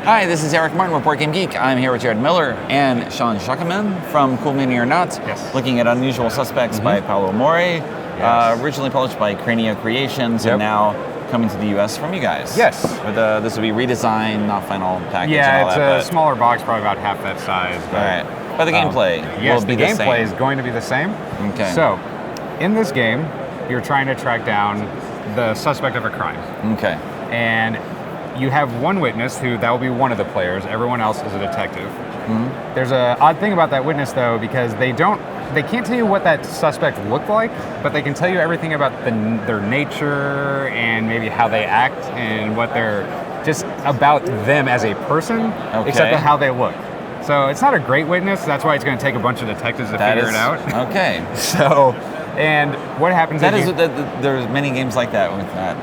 Hi, this is Eric Martin with Board Game Geek. I'm here with Jared Miller and Sean Schuckerman from Cool Mini or Not, Yes. looking at Unusual Suspects by Paolo Mori, originally published by Cranio Creations, and now coming to the US from you guys. Yes. With this will be redesigned, not final package and Yeah, all it's that. a smaller box, probably about half that size. All right. But the gameplay yes, will be the the gameplay same. is going to be the same. Okay. So, in this game, you're trying to track down the suspect of a crime. Okay. And you have one witness that will be one of the players. Everyone else is a detective. There's an odd thing about that witness, though, because they can't tell you what that suspect looked like, but they can tell you everything about their nature and maybe how they act and what they're just about them as a person, except for how they look. So it's not a great witness. That's why it's going to take a bunch of detectives to figure it out. Okay. So, and what happens There's many games like that with that.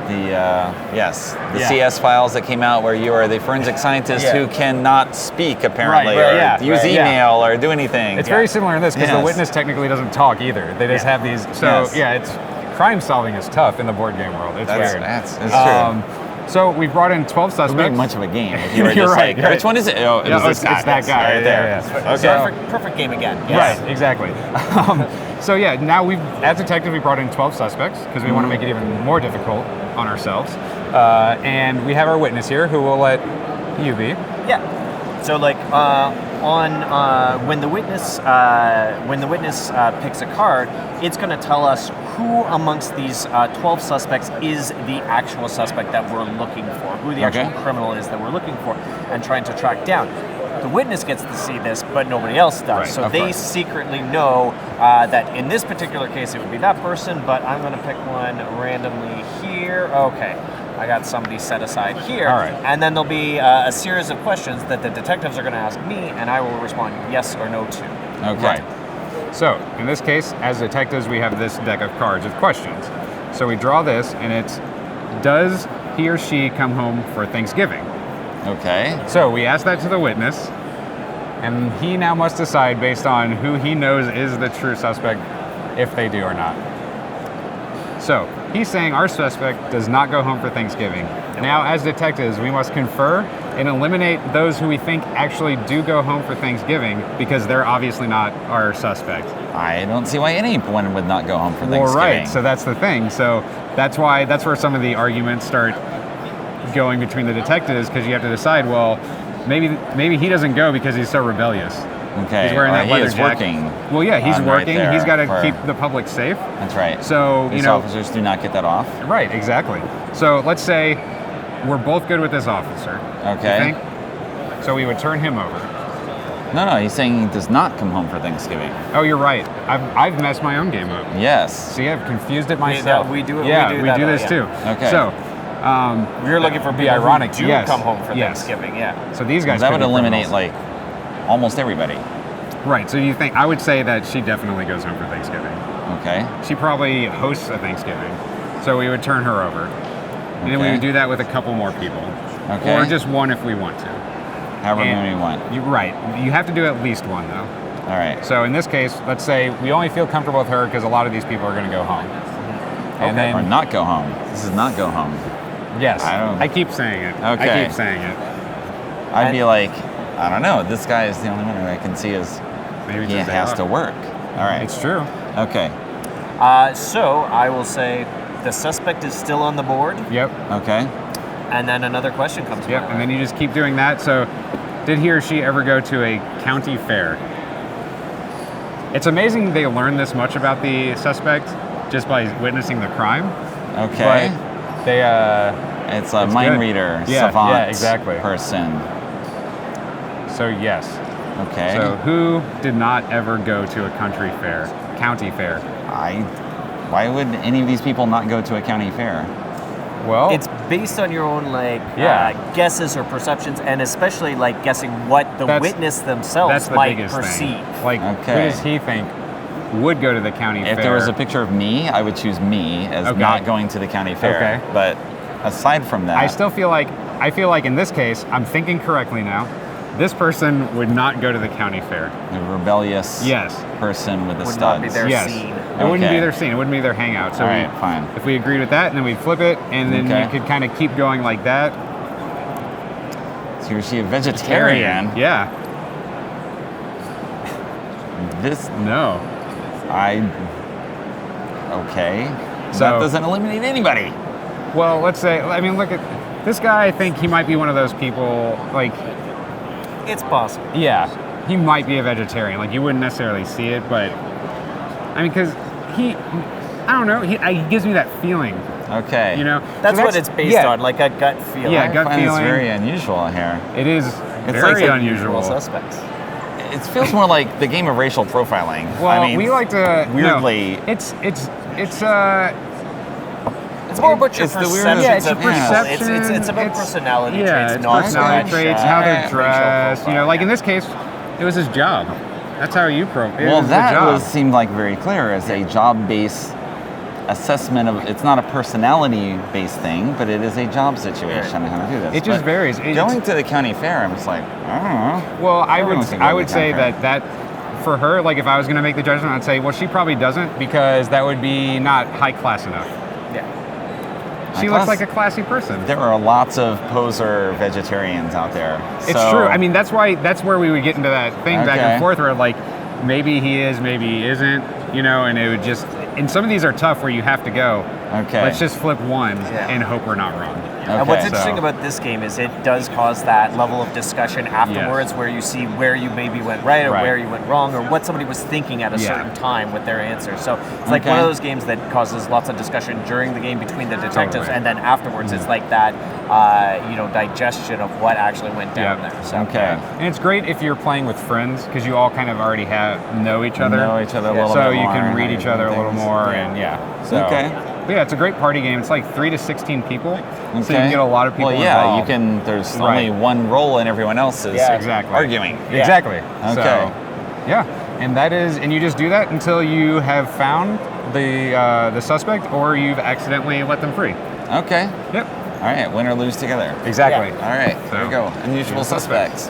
The CS files that came out where you are the forensic scientist who cannot speak apparently, use email or do anything. It's very similar in this because the witness technically doesn't talk either. They just have these. So it's crime solving is tough in the board game world. It's weird. That's true. So we brought in 12 suspects. It would be much of a game if you were just right, which one is it? Oh, it's that guy right there. Okay. Perfect game again. Yes. Right, exactly. So now as detectives, we brought in 12 suspects because we want to make it even more difficult on ourselves. And we have our witness here who will let you be. Yeah. So when the witness picks a card, it's going to tell us who amongst these 12 suspects is the actual suspect that we're looking for, who the actual criminal is that we're looking for, and trying to track down. The witness gets to see this, but nobody else does. Right, so they secretly know that in this particular case it would be that person, but I'm going to pick one randomly here. Okay. I got somebody set aside here. All right. And then there'll be a series of questions that the detectives are going to ask me, and I will respond yes or no to. Okay. Right. So, in this case, as detectives, we have this deck of cards with questions. So we draw this, and it's, does he or she come home for Thanksgiving? Okay. So we ask that to the witness, and he now must decide based on who he knows is the true suspect, if they do or not. So, he's saying our suspect does not go home for Thanksgiving. Now, as detectives, we must confer and eliminate those who we think actually do go home for Thanksgiving because they're obviously not our suspect. I don't see why anyone would not go home for Thanksgiving. Well, right. So that's the thing. So that's where some of the arguments start going between the detectives because you have to decide, well, maybe he doesn't go because he's so rebellious. Okay. He's wearing that leather jacket. Working. Well, yeah, he's working. Right he's got to keep the public safe. That's right. So, These officers do not get that off. Right, exactly. So let's say we're both good with this officer. Okay. You think? So we would turn him over. No, he's saying he does not come home for Thanksgiving. Oh, you're right. I've messed my own game up. Yes. See, I've confused it myself. We do it. Yeah, we do this too. Okay. So, we're looking for people ironic. who do come home for Thanksgiving. Yeah. So these guys that could would be eliminate criminals. almost everybody. Right. So I would say that she definitely goes home for Thanksgiving. Okay. She probably hosts a Thanksgiving. So we would turn her over. And then we would do that with a couple more people. Okay. Or just one if we want to. However many we want. Right. You have to do at least one, though. All right. So in this case, let's say we only feel comfortable with her because a lot of these people are going to go home. And then, or not go home. This is not go home. Yes. I keep saying it. Okay. I keep saying it. I'd be like, I don't know. This guy is the only one who I can see is Maybe he has to work. All right. It's true. Okay. So I will say the suspect is still on the board. Yep. Okay. And then another question comes. Yep. And then you just keep doing that. So, did he or she ever go to a county fair? It's amazing they learn this much about the suspect just by witnessing the crime. Okay. But they it's a mind good. reader, Yeah, savant yeah, exactly. person. So yes. Okay. So who did not ever go to a county fair? Why would any of these people not go to a county fair? Well, it's based on your own guesses or perceptions, and especially guessing what the witness themselves might perceive. Thing. Who does he think would go to the county fair? If there was a picture of me, I would choose me as not going to the county fair. Okay. But aside from that, I feel like in this case, I'm thinking correctly now. This person would not go to the county fair. A rebellious person with the would studs. not be their scene. It wouldn't be their scene. It wouldn't be their hangout. So all right, fine. If we agreed with that, and then we'd flip it, and then you could kind of keep going like that. Is he or she a vegetarian? Yeah. This No. okay. So- That doesn't eliminate anybody. Well, let's say, I mean, look at this guy. I think he might be one of those people, like, It's possible. yeah, he might be a vegetarian. Like, you wouldn't necessarily see it, but, I mean, because I don't know, he gives me that feeling, Okay. you know? That's So what it's based yeah, on, like a gut feeling. Yeah, I gut find this feeling. very unusual here. It is It's very like some unusual. Suspects. It feels more like the game of racial profiling. Well, I mean, we like to weirdly. No, it's It's more about your It's the perceptions weirdest- yeah, it's of your people. perception. It's about personality yeah, traits, it's not personality so much, traits, how they're racial dressed. You know, profile. like in this case, it was his job. That's how you Well, that seemed like very clear as a job-based assessment of. It's not a personality-based thing, but it is a job situation on how to do this. It just But varies. It's- Going to the county fair, I'm just like, I don't know. Well, I Everyone's would gonna I go would to say the that for her, like if I was going to make the judgment, I'd say, well, she probably doesn't because that would be not high class enough. Yeah. She High looks class? like a classy person. There are lots of poser vegetarians out there. It's so- true. I mean, that's where we would get into that thing back Okay. and forth where like maybe he is, maybe he isn't, you know, and it would just. And some of these are tough where you have to go. Okay. Let's just flip one Yeah. and hope we're not wrong. And what's Okay. interesting So- about this game is it does cause that level of discussion afterwards where you see where you maybe went right or Right. where you went wrong or what somebody was thinking at a Yeah. certain time with their answer. So it's like Okay. one of those games that causes lots of discussion during the game between the detectives Totally. and then afterwards it's like that digestion of what actually went down Yeah. there. So Okay. And it's great if you're playing with friends because you all kind of already know each other. Know each other a Yeah. little so bit you more can and read how each you other a do little things. more, and So, Okay. but yeah, it's a great party game. It's like 3 to 16 people, so you Okay. can get a lot of people Well, yeah, involved. you can. There's Right. only one role, and everyone else is Exactly. arguing. Yeah. Exactly. Okay. So, yeah, and you just do that until you have found the suspect or you've accidentally let them free. Okay. Yep. All right. Win or lose together. Exactly. All right. So, There we go. Unusual suspects.